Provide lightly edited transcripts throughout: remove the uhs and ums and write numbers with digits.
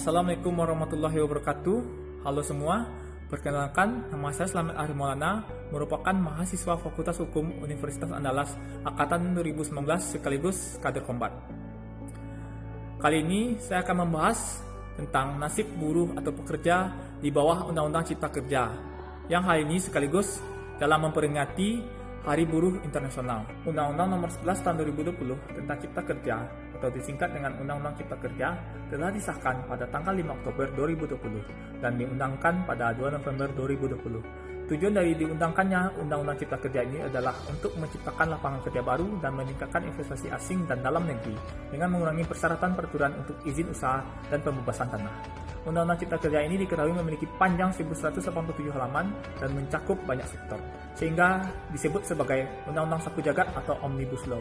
Assalamualaikum warahmatullahi wabarakatuh. Halo semua, perkenalkan nama saya Slamet Arif Maulana, merupakan mahasiswa Fakultas Hukum Universitas Andalas Angkatan 2019 sekaligus kader Kombat. Kali ini saya akan membahas tentang nasib buruh atau pekerja di bawah Undang-Undang Cipta Kerja, yang hal ini sekaligus dalam memperingati Hari Buruh Internasional. Undang-Undang Nomor 11 Tahun 2020 tentang Cipta Kerja atau disingkat dengan Undang-Undang Cipta Kerja telah disahkan pada tanggal 5 Oktober 2020 dan diundangkan pada 2 November 2020. Tujuan dari diundangkannya Undang-Undang Cipta Kerja ini adalah untuk menciptakan lapangan kerja baru dan meningkatkan investasi asing dan dalam negeri dengan mengurangi persyaratan peraturan untuk izin usaha dan pembebasan tanah. Undang-Undang Cipta Kerja ini diketahui memiliki panjang 1187 halaman dan mencakup banyak sektor, sehingga disebut sebagai Undang-Undang Sapu Jagat atau Omnibus Law.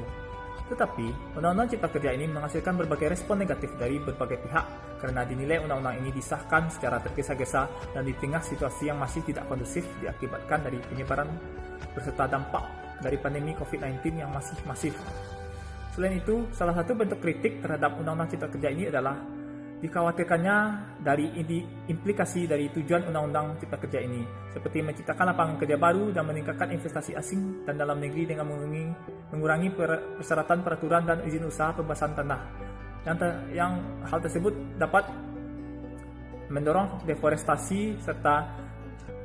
Tetapi, Undang-Undang Cipta Kerja ini menghasilkan berbagai respon negatif dari berbagai pihak karena dinilai undang-undang ini disahkan secara tergesa-gesa dan di tengah situasi yang masih tidak kondusif diakibatkan dari penyebaran beserta dampak dari pandemi COVID-19 yang masih masif. Selain itu, salah satu bentuk kritik terhadap Undang-Undang Cipta Kerja ini adalah dikhawatirkannya dari implikasi dari tujuan Undang-Undang Cipta Kerja ini, seperti menciptakan lapangan kerja baru dan meningkatkan investasi asing dan dalam negeri dengan mengurangi persyaratan peraturan dan izin usaha pembebasan tanah. Yang hal tersebut dapat mendorong deforestasi serta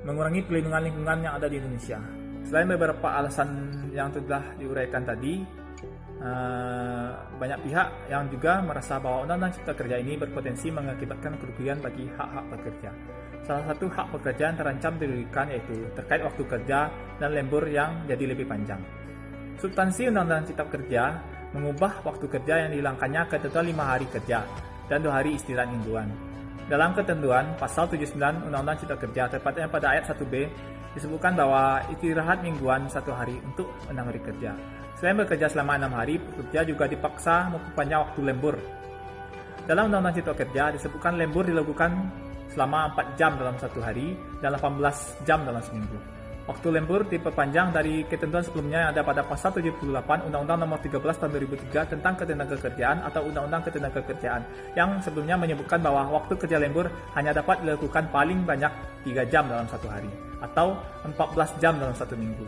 mengurangi pelindungan lingkungan yang ada di Indonesia. Selain beberapa alasan yang telah diuraikan tadi, banyak pihak yang juga merasa bahwa Undang-Undang Cipta Kerja ini berpotensi mengakibatkan kerugian bagi hak-hak pekerja. Salah satu hak pekerja yang terancam dirugikan yaitu terkait waktu kerja dan lembur yang jadi lebih panjang. Substansi Undang-Undang Cipta Kerja mengubah waktu kerja yang dihilangkannya ketentuan 5 hari kerja dan 2 hari istirahat mingguan. Dalam ketentuan Pasal 79 Undang-Undang Cipta Kerja, tepatnya pada ayat 1B, disebutkan bahwa istirahat mingguan 1 hari untuk 6 hari kerja. Selain bekerja selama 6 hari, pekerja juga dipaksa memperpanjang waktu lembur. Dalam Undang-Undang Cipta Kerja disebutkan lembur dilakukan selama 4 jam dalam 1 hari dan 18 jam dalam seminggu. Waktu lembur diperpanjang dari ketentuan sebelumnya yang ada pada Pasal 78 Undang-Undang Nomor 13 Tahun 2003 tentang Ketenagakerjaan atau Undang-Undang Ketenagakerjaan, yang sebelumnya menyebutkan bahwa waktu kerja lembur hanya dapat dilakukan paling banyak 3 jam dalam 1 hari atau 14 jam dalam 1 minggu.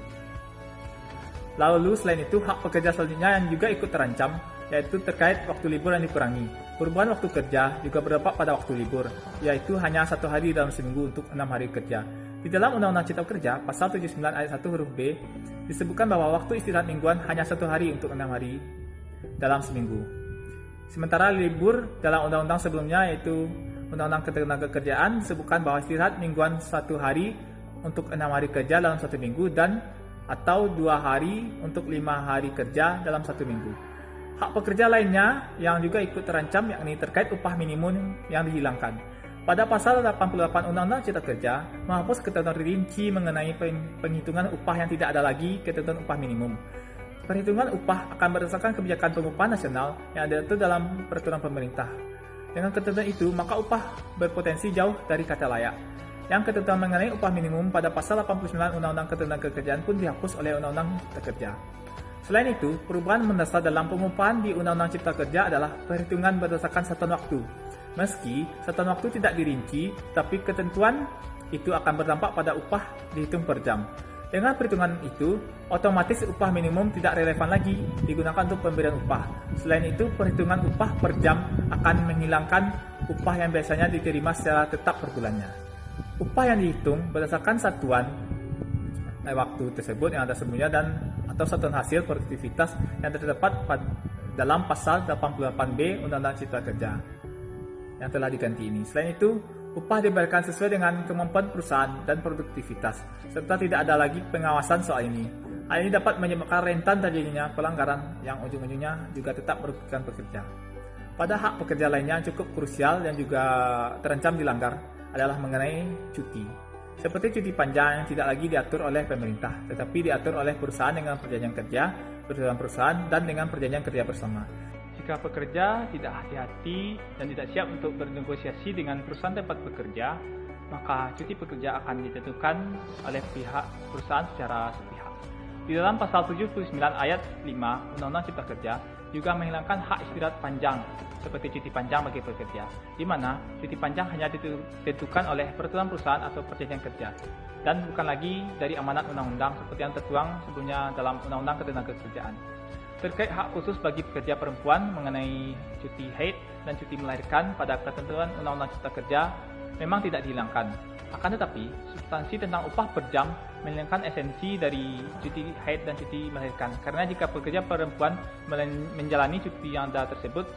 Lalu selain itu, hak pekerja selanjutnya yang juga ikut terancam, yaitu terkait waktu libur yang dikurangi. Perubahan waktu kerja juga berdampak pada waktu libur, yaitu hanya 1 hari dalam seminggu untuk 6 hari kerja. Di dalam Undang-Undang Cipta Kerja, Pasal 79 ayat 1 huruf B, disebutkan bahwa waktu istirahat mingguan hanya 1 hari untuk 6 hari dalam seminggu. Sementara libur dalam undang-undang sebelumnya, yaitu Undang-Undang Ketenagakerjaan, disebutkan bahwa istirahat mingguan 1 hari untuk 6 hari kerja dalam 1 minggu dan atau 2 hari untuk 5 hari kerja dalam 1 minggu. Hak pekerja lainnya yang juga ikut terancam yakni terkait upah minimum yang dihilangkan. Pada Pasal 88 Undang-Undang Cipta Kerja menghapus ketentuan rinci mengenai penghitungan upah yang tidak ada lagi ketentuan upah minimum. Perhitungan upah akan berdasarkan kebijakan pengupahan nasional yang diatur dalam peraturan pemerintah. Dengan ketentuan itu, maka upah berpotensi jauh dari kata layak. Yang ketentuan mengenai upah minimum pada Pasal 89 Undang-Undang Ketenagakerjaan pun dihapus oleh Undang-Undang Cipta Kerja. Selain itu, perubahan mendasar dalam pengupahan di Undang-Undang Cipta Kerja adalah perhitungan berdasarkan satuan waktu. Meski satuan waktu tidak dirinci, tapi ketentuan itu akan berdampak pada upah dihitung per jam. Dengan perhitungan itu, otomatis upah minimum tidak relevan lagi digunakan untuk pemberian upah. Selain itu, perhitungan upah per jam akan menghilangkan upah yang biasanya diterima secara tetap per bulannya. Upah yang dihitung berdasarkan satuan waktu tersebut yang ada sebelumnya dan atau satuan hasil produktivitas yang terdapat dalam Pasal 88B Undang-Undang Cipta Kerja yang telah diganti ini. Selain itu, upah dibayarkan sesuai dengan kemampuan perusahaan dan produktivitas, serta tidak ada lagi pengawasan soal ini. Hal ini dapat menyebabkan rentan terjadinya pelanggaran yang ujung-ujungnya juga tetap merugikan pekerja. Pada hak pekerja lainnya yang cukup krusial dan juga terancam dilanggar adalah mengenai cuti. Seperti cuti panjang yang tidak lagi diatur oleh pemerintah, tetapi diatur oleh perusahaan dengan perjanjian kerja, perusahaan dan dengan perjanjian kerja bersama. Jika pekerja tidak hati-hati dan tidak siap untuk bernegosiasi dengan perusahaan tempat bekerja, maka cuti pekerja akan ditentukan oleh pihak perusahaan secara sepihak. Di dalam Pasal 79 ayat 5 Undang-Undang Cipta Kerja juga menghilangkan hak istirahat panjang seperti cuti panjang bagi pekerja, di mana cuti panjang hanya ditentukan oleh peraturan perusahaan atau perjanjian kerja dan bukan lagi dari amanat undang-undang seperti yang tertuang sebelumnya dalam Undang-Undang Ketenagakerjaan. Terkait hak khusus bagi pekerja perempuan mengenai cuti haid dan cuti melahirkan pada ketentuan Undang-Undang Cipta Kerja memang tidak dihilangkan. Akan tetapi, substansi tentang upah per jam menghilangkan esensi dari cuti haid dan cuti melahirkan. Karena jika pekerja perempuan menjalani cuti yang ada tersebut,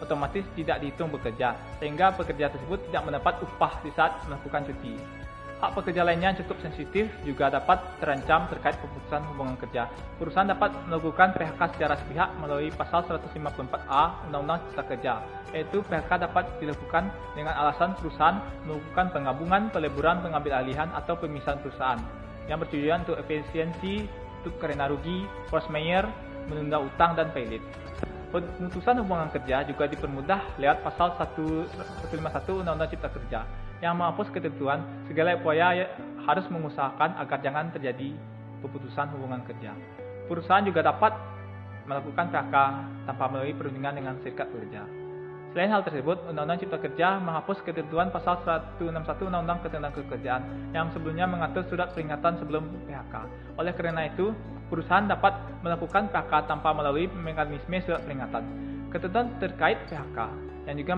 otomatis tidak dihitung bekerja, sehingga pekerja tersebut tidak mendapat upah di saat melakukan cuti. Hak pekerja lainnya yang cukup sensitif juga dapat terancam terkait pemutusan hubungan kerja. Perusahaan dapat melakukan PHK secara sepihak melalui pasal 154A Undang-Undang Cipta Kerja, yaitu PHK dapat dilakukan dengan alasan perusahaan melakukan penggabungan, peleburan, pengambil alihan, atau pemisahan perusahaan yang bertujuan untuk efisiensi, untuk karena rugi, force majeure, menunda utang, dan paylit. Pemutusan hubungan kerja juga dipermudah lewat pasal 151 Undang-Undang Cipta Kerja yang menghapus ketentuan segala upaya harus mengusahakan agar jangan terjadi pemutusan hubungan kerja. Perusahaan juga dapat melakukan PHK tanpa melalui perundingan dengan serikat pekerja. Selain hal tersebut, Undang-Undang Cipta Kerja menghapus ketentuan pasal 161 Undang-Undang Ketenagakerjaan yang sebelumnya mengatur surat peringatan sebelum PHK. Oleh karena itu, perusahaan dapat melakukan PHK tanpa melalui mekanisme surat peringatan. Ketentuan terkait PHK yang juga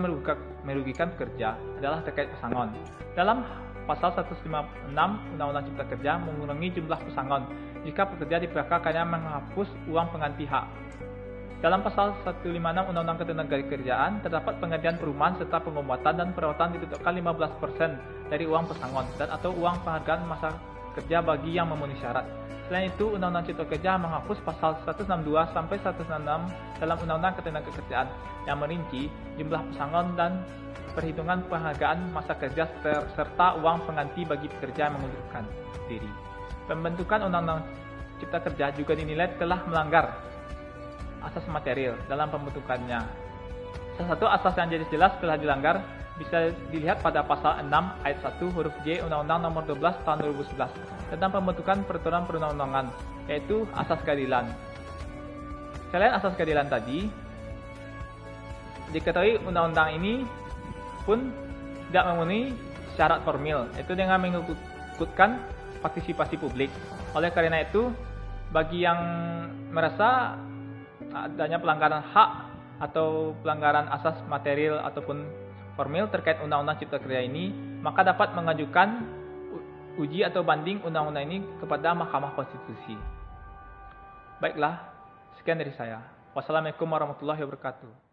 merugikan pekerja adalah terkait pesangon. Dalam pasal 156 Undang-Undang Cipta Kerja mengurangi jumlah pesangon jika pekerja di PHK karena menghapus uang pengganti hak. Dalam pasal 156 Undang-Undang Ketenagakerjaan terdapat penggantian perumahan serta pengobatan dan perawatan ditetapkan 15% dari uang pesangon dan atau uang penghargaan masa kerja bagi yang memenuhi syarat. Selain itu, Undang-Undang Cipta Kerja menghapus pasal 162 sampai 166 dalam Undang-Undang Ketenagakerjaan yang merinci jumlah pesangon dan perhitungan penghargaan masa kerja serta uang pengganti bagi pekerja yang mengundurkan diri. Pembentukan Undang-Undang Cipta Kerja juga dinilai telah melanggar asas material dalam pembentukannya. Salah satu asas yang jadi jelas telah dilanggar bisa dilihat pada pasal 6 ayat 1 huruf J Undang-Undang Nomor 12 Tahun 2011 tentang pembentukan peraturan perundang-undangan, yaitu asas keadilan. Selain asas keadilan tadi, diketahui undang-undang ini pun tidak memenuhi syarat formil, yaitu dengan mengikutkan partisipasi publik. Oleh karena itu, bagi yang merasa adanya pelanggaran hak atau pelanggaran asas material ataupun formil terkait Undang-Undang Cipta Kerja ini, maka dapat mengajukan uji atau banding undang-undang ini kepada Mahkamah Konstitusi. Baiklah, sekian dari saya. Wassalamualaikum warahmatullahi wabarakatuh.